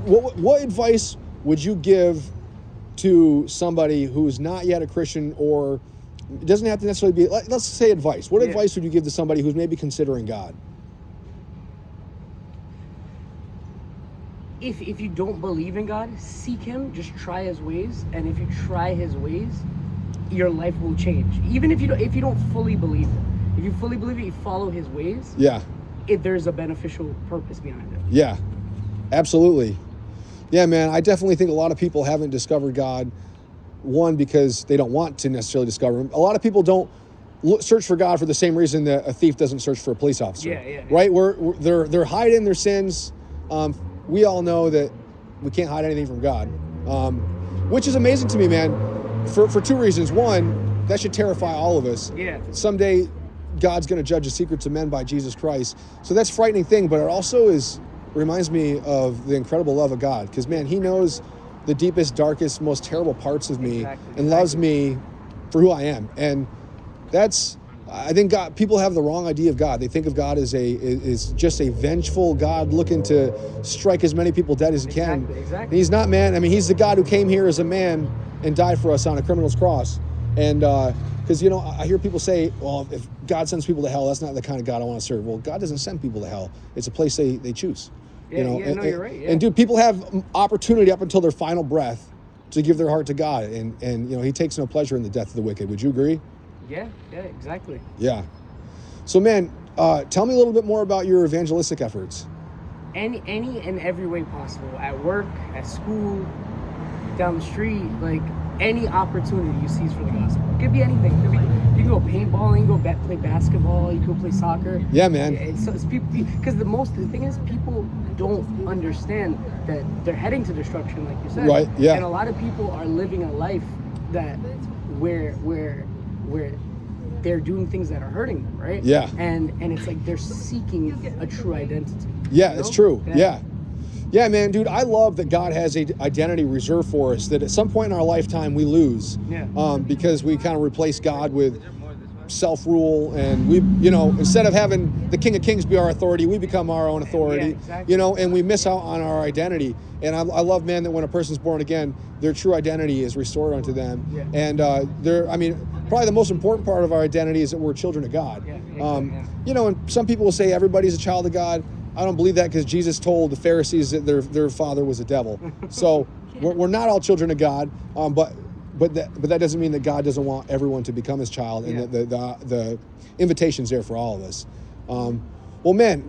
what advice would you give to somebody who's not yet a Christian, or it doesn't have to necessarily be, let's say advice. What advice would you give to somebody who's maybe considering God? If you don't believe in God, seek him, just try his ways, and if you try his ways, your life will change. Even if you don't fully believe it. If you fully believe it, you follow his ways. Yeah. There's a beneficial purpose behind it. Yeah. Absolutely. Yeah, man, I definitely think a lot of people haven't discovered God. One, because they don't want to necessarily discover him. A lot of people don't search for God for the same reason that a thief doesn't search for a police officer. Yeah. Right? They're hiding their sins. We all know that we can't hide anything from God, which is amazing to me, man, for two reasons. One, that should terrify all of us. Yeah. Someday, God's going to judge the secrets of men by Jesus Christ. So that's a frightening thing, but it also reminds me of the incredible love of God, because, man, he knows the deepest, darkest, most terrible parts of me and loves me for who I am. And I think people have the wrong idea of God. They think of God as just a vengeful God looking to strike as many people dead as he can. Exactly. And he's not, man. I mean, he's the God who came here as a man and died for us on a criminal's cross. And because, I hear people say, well, if God sends people to hell, that's not the kind of God I want to serve. Well, God doesn't send people to hell. It's a place they choose. You're right. Yeah. And dude, people have opportunity up until their final breath to give their heart to God. And he takes no pleasure in the death of the wicked. Would you agree? Yeah, exactly. Yeah. So, man, tell me a little bit more about your evangelistic efforts. Any and every way possible. At work, at school, down the street, like any opportunity you seize for the gospel. It could be anything. You can go paintballing, you can go play basketball, you can go play soccer. Yeah, man. It's people, because the thing is, people don't understand that they're heading to destruction, like you said. Right. Yeah. And a lot of people are living a life that where they're doing things that are hurting them, right? Yeah. And it's like they're seeking a true identity. Yeah, it's true. Yeah. Yeah, man, dude, I love that God has an identity reserved for us that at some point in our lifetime we lose. Yeah. Because we kind of replace God with self-rule, and we, instead of having the King of Kings be our authority, we become our own authority. Yeah, exactly. And we miss out on our identity. And I love, man, that when a person's born again, their true identity is restored unto them. Yeah. And probably the most important part of our identity is that we're children of God. Yeah, exactly. And some people will say everybody's a child of God. I don't believe that, because Jesus told the Pharisees that their father was a devil. So we're not all children of God, but that doesn't mean that God doesn't want everyone to become his child, and that the invitation's there for all of us. Well, man,